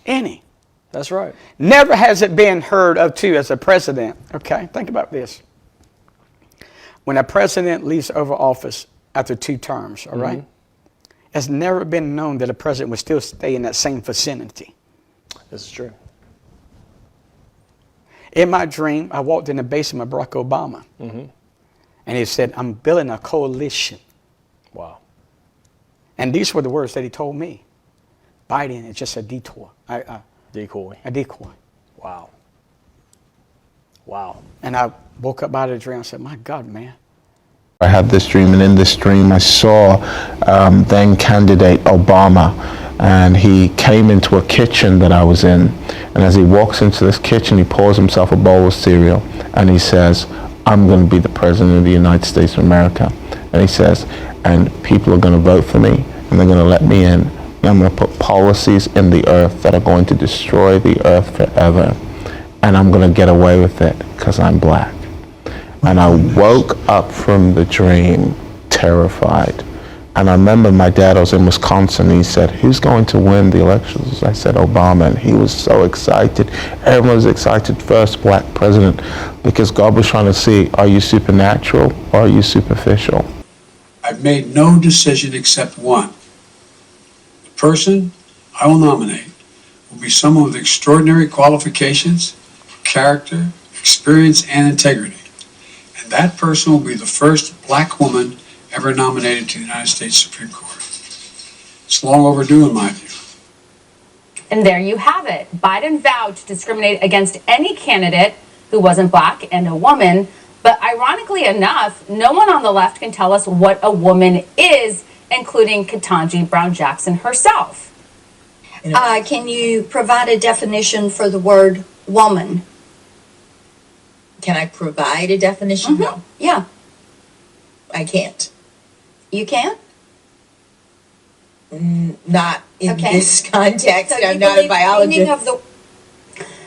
Any. That's right. Never has it been heard of too as a president. Okay, think about this. When a president leaves over office after 2 terms, all right, it's never been known that a president would still stay in that same vicinity. This is true. In my dream, I walked in the basement of Barack Obama, and he said, "I'm building a coalition." Wow. And these were the words that he told me. Biden is just a detour. Decoy. A decoy. Wow. Wow. And I woke up out of the dream and said, my God, man. I had this dream, and in this dream I saw then candidate Obama, and he came into a kitchen that I was in, and as he walks into this kitchen, he pours himself a bowl of cereal, and he says, "I'm going to be the president of the United States of America." And he says, and people are going to vote for me, and they're going to let me in, and I'm going to put policies in the earth that are going to destroy the earth forever, and I'm going to get away with it because I'm black. And I woke up from the dream terrified. And I remember my dad, I was in Wisconsin, and he said, "Who's going to win the elections?" I said, "Obama." And he was so excited. Everyone was excited, first black president, because God was trying to see, are you supernatural or are you superficial? I've made no decision except one. The person I will nominate will be someone with extraordinary qualifications, character, experience, and integrity. And that person will be the first black woman ever nominated to the United States Supreme Court. It's long overdue in my view. And there you have it. Biden vowed to discriminate against any candidate who wasn't black and a woman. But ironically enough, no one on the left can tell us what a woman is, including Ketanji Brown Jackson herself. Can you provide a definition for the word woman? Can I provide a definition? No, Yeah, I can't. you can? Not in Okay. this context. So you I'm not a believe the meaning biologist. of the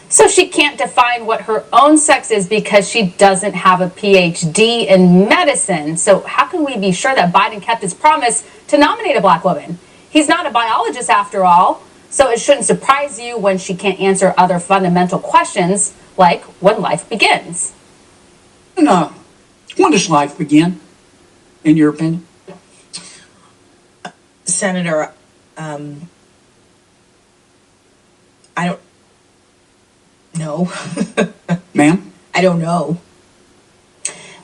So she can't define what her own sex is because she doesn't have a PhD in medicine. So how can we be sure that Biden kept his promise to nominate a black woman? He's not a biologist after all, so it shouldn't surprise you when she can't answer other fundamental questions like when life begins. No. When does life begin, in your opinion? Senator, I don't know. Ma'am? I don't know.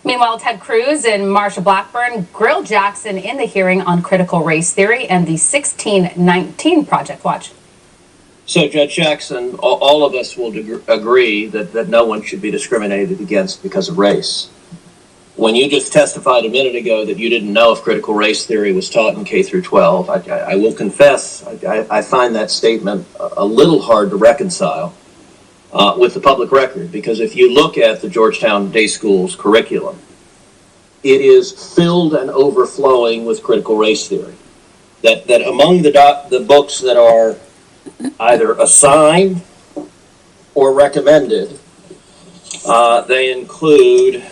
Meanwhile, Ted Cruz and Marsha Blackburn grilled Jackson in the hearing on critical race theory and the 1619 Project. Watch. So, Judge Jackson, all of us will agree that no one should be discriminated against because of race. When you just testified a minute ago that you didn't know if critical race theory was taught in K through 12, I will confess I find that statement a little hard to reconcile with the public record, because if you look at the Georgetown Day School's curriculum, it is filled and overflowing with critical race theory. That among the books that are either assigned or recommended, they include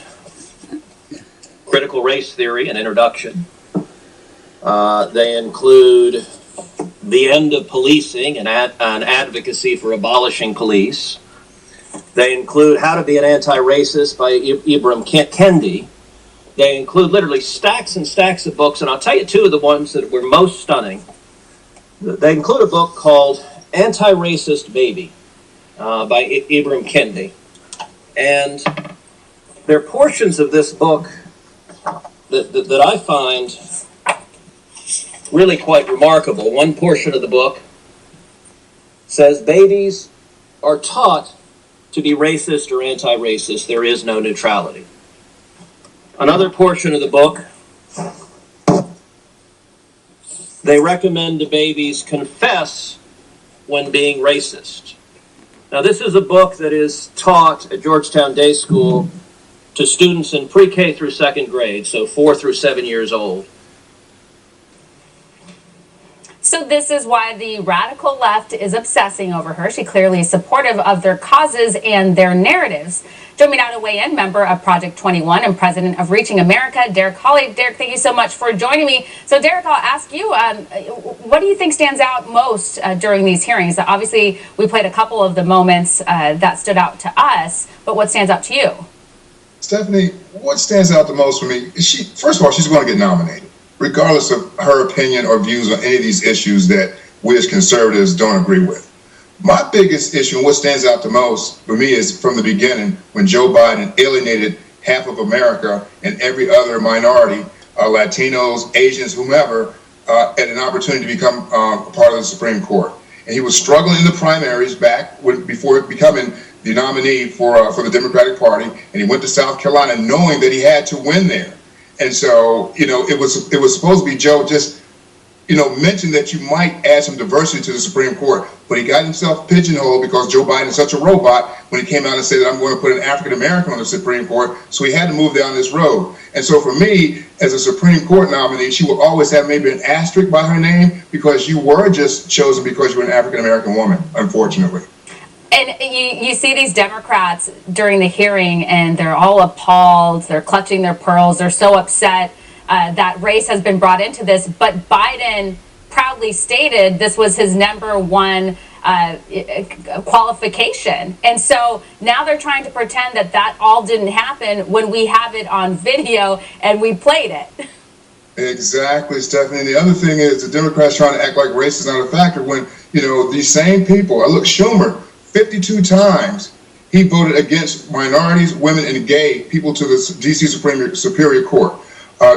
Critical Race Theory, an introduction. They include The End of Policing, an advocacy for abolishing police. They include How to Be an Anti-Racist by Ibram Kendi. They include literally stacks and stacks of books, and I'll tell you two of the ones that were most stunning. They include a book called Anti-Racist Baby by Ibram Kendi. And there are portions of this book that I find really quite remarkable. One portion of the book says babies are taught to be racist or anti-racist. There is no neutrality. Another portion of the book, they recommend the babies confess when being racist. Now, this is a book that is taught at Georgetown Day School to students in pre-K through second grade, so 4 through 7 years old. So this is why the radical left is obsessing over her. She clearly is supportive of their causes and their narratives. Join me now to weigh in, member of Project 21 and president of Reaching America, Derek Hawley. Derek, thank you so much for joining me. So Derek, I'll ask you, what do you think stands out most during these hearings? Obviously, we played a couple of the moments that stood out to us, but what stands out to you? Stephanie, what stands out the most for me is first of all, she's going to get nominated, regardless of her opinion or views on any of these issues that we as conservatives don't agree with. My biggest issue and what stands out the most for me is from the beginning when Joe Biden alienated half of America and every other minority, Latinos, Asians, whomever, at an opportunity to become a part of the Supreme Court. And he was struggling in the primaries before becoming the nominee for the Democratic Party, and he went to South Carolina knowing that he had to win there. And so, it was supposed to be Joe just, mentioned that you might add some diversity to the Supreme Court, but he got himself pigeonholed because Joe Biden is such a robot when he came out and said that I'm going to put an African American on the Supreme Court. So he had to move down this road. And so for me, as a Supreme Court nominee, she will always have maybe an asterisk by her name because you were just chosen because you were an African American woman, unfortunately. And you see these Democrats during the hearing, and they're all appalled. They're clutching their pearls. They're so upset that race has been brought into this. But Biden proudly stated this was his number one qualification. And so now they're trying to pretend that all didn't happen when we have it on video and we played it. Exactly, Stephanie. And the other thing is the Democrats trying to act like race is not a factor when, these same people, look, Schumer, 52 times he voted against minorities, women, and gay people to the D.C. Superior Court.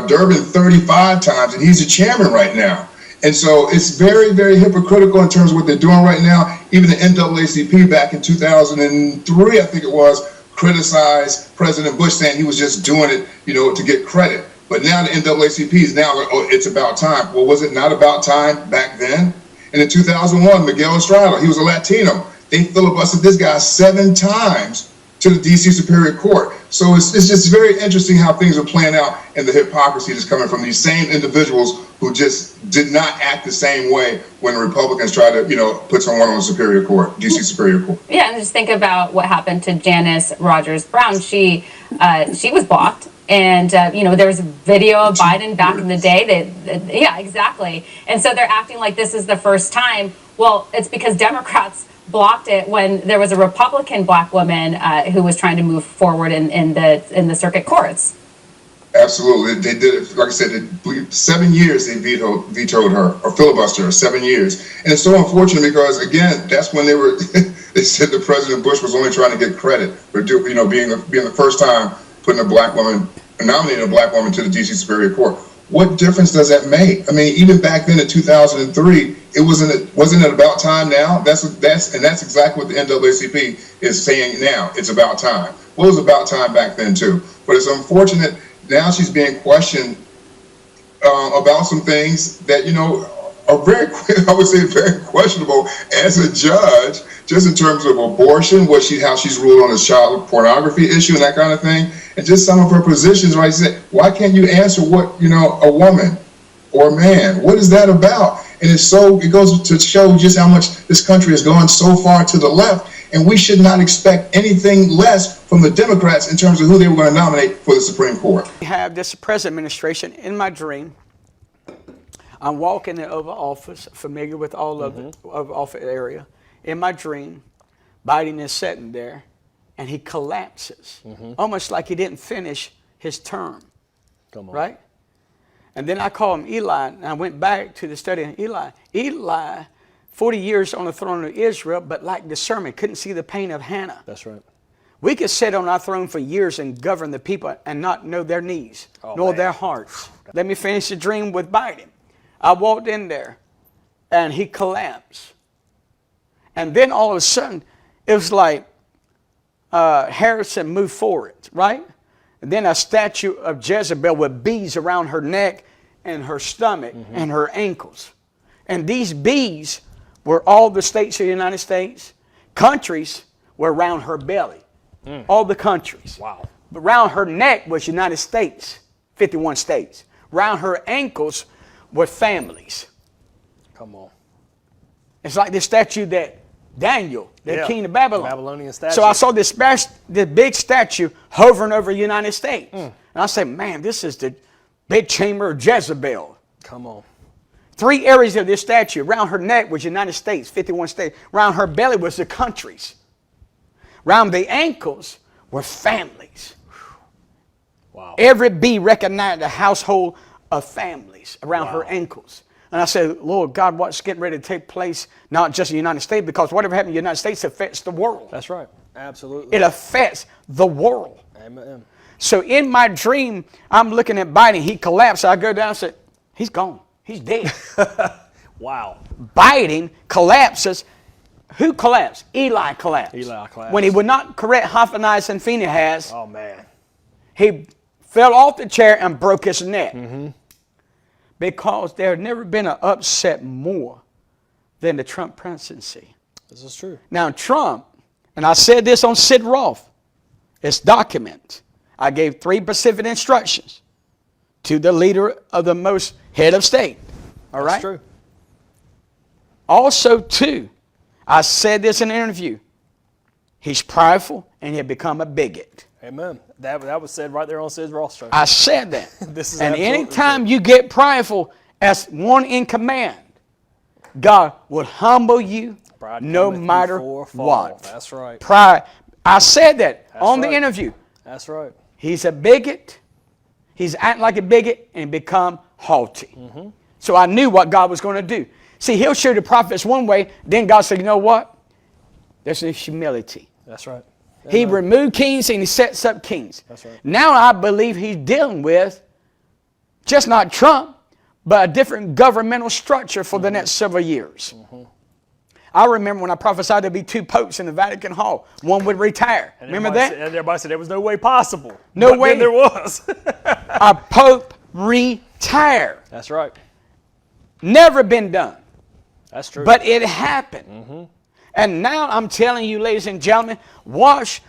Durbin 35 times, and he's the chairman right now. And so it's very, very hypocritical in terms of what they're doing right now. Even the NAACP back in 2003, I think it was, criticized President Bush saying he was just doing it, to get credit. But now the NAACP is now, it's about time. Well, was it not about time back then? And in 2001, Miguel Estrada, he was a Latino. They filibustered this guy 7 times to the D.C. Superior Court. So it's just very interesting how things are playing out and the hypocrisy that's coming from these same individuals who just did not act the same way when Republicans tried to, put someone on the Superior Court, D.C. Superior Court. Yeah, and just think about what happened to Janice Rogers Brown. She was blocked. And, there was a video of Biden back in the day yeah, exactly. And so they're acting like this is the first time. Well, it's because Democrats blocked it when there was a Republican black woman who was trying to move forward in the circuit courts. Absolutely. They did it, like I said, 7 years they vetoed her or filibustered her, 7 years. And it's so unfortunate because, again, that's when they said that President Bush was only trying to get credit for, being the first time nominating a black woman to the D.C. Superior Court. What difference does that make? I mean, even back then in 2003, wasn't it about time now? That's exactly what the NAACP is saying now. It's about time. Well, it was about time back then too. But it's unfortunate now she's being questioned about some things that are very, I would say, very questionable as a judge, just in terms of abortion, how she's ruled on the child pornography issue and that kind of thing, and just some of her positions. Right? She said, why can't you answer what a woman or a man? What is that about? And it goes to show just how much this country has gone so far to the left, and we should not expect anything less from the Democrats in terms of who they were going to nominate for the Supreme Court. We have this present administration in my dream. I'm walking in the Oval Office, familiar with all of the Oval Office area. In my dream, Biden is sitting there, and he collapses, almost like he didn't finish his term. Come on. Right? And then I called him Eli, and I went back to the study of Eli. Eli, 40 years on the throne of Israel, but lacked discernment, couldn't see the pain of Hannah. That's right. We could sit on our throne for years and govern the people and not know their needs, nor their hearts. Let me finish the dream with Biden. I walked in there, and he collapsed. And then all of a sudden, it was like Harrison moved forward, right? And then a statue of Jezebel with beads around her neck and her stomach and her ankles. And these beads were all the states of the United States. Countries were around her belly. All the countries. Wow. But around her neck was United States, 51 states. Around her ankles were families. Come on. It's like the statue that Daniel, the king of Babylon. Babylonian statue. So I saw this big statue hovering over the United States. And I said, man, this is the bedchamber of Jezebel. Come on. 3 areas of this statue. Around her neck was United States, 51 states. Around her belly was the countries. Around the ankles were families. Wow. Every bee recognized a household of families around her ankles. And I said, Lord God, what's getting ready to take place, not just in the United States, because whatever happens in the United States affects the world. That's right. Absolutely. It affects the world. Amen. So in my dream, I'm looking at Biden. He collapsed. I go down and said, he's gone. He's dead. Wow. Biden collapses. Who collapsed? Eli collapsed. Eli collapsed. When he would not correct Hophanias and Phinehas, Oh, man. he fell off the chair and broke his neck. Because there had never been an upset more than the Trump presidency. This is true. Now Trump, and I said this on Sid Roth, it's documented. I gave 3 specific instructions to the leader of the most head of state. All right? That's true. Also, too, I said this in an interview. He's prideful and he had become a bigot. Amen. That was said right there on Sid Roth's show. I said that. This is and absolutely anytime true. you get prideful as one in command, God will humble you Pride no cometh matter before a fall. what. That's right. Pride. I said that on right. the interview. That's right. He's a bigot. He's acting like a bigot and become haughty. So I knew what God was going to do. See, he'll show the prophets one way. Then God said, you know what? There's no humility. That's right. He removed kings and he sets up kings. That's right. Now I believe he's dealing with just not Trump, but a different governmental structure for the next several years. I remember when I prophesied there'd be 2 popes in the Vatican Hall. One would retire. And Remember everybody that? said- and everybody said there was no way possible. No But way. then there was. A pope retire. That's right. Never been done. That's true. But it happened. And now I'm telling you, ladies and gentlemen, watch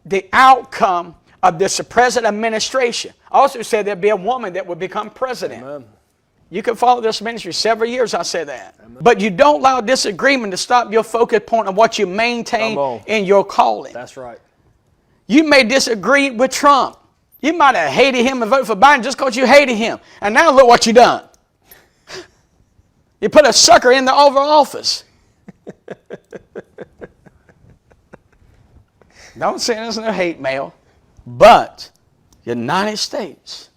the outcome of this present administration. I also said there'd be a woman that would become president. Amen. You can follow this ministry. Several years I said that. But you don't allow disagreement to stop your focus point of what you maintain Come on. in your calling. That's right. You may disagree with Trump. You might have hated him and voted for Biden just because you hated him. And now look what you done. You put a sucker in the Oval Office. Don't say there's no hate mail. But the United States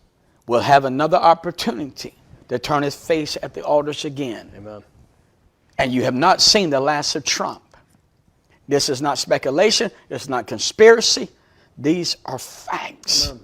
will have another opportunity to turn its face at the altars again. Amen. And you have not seen the last of Trump. This is not speculation. This is not conspiracy. These are facts. Amen.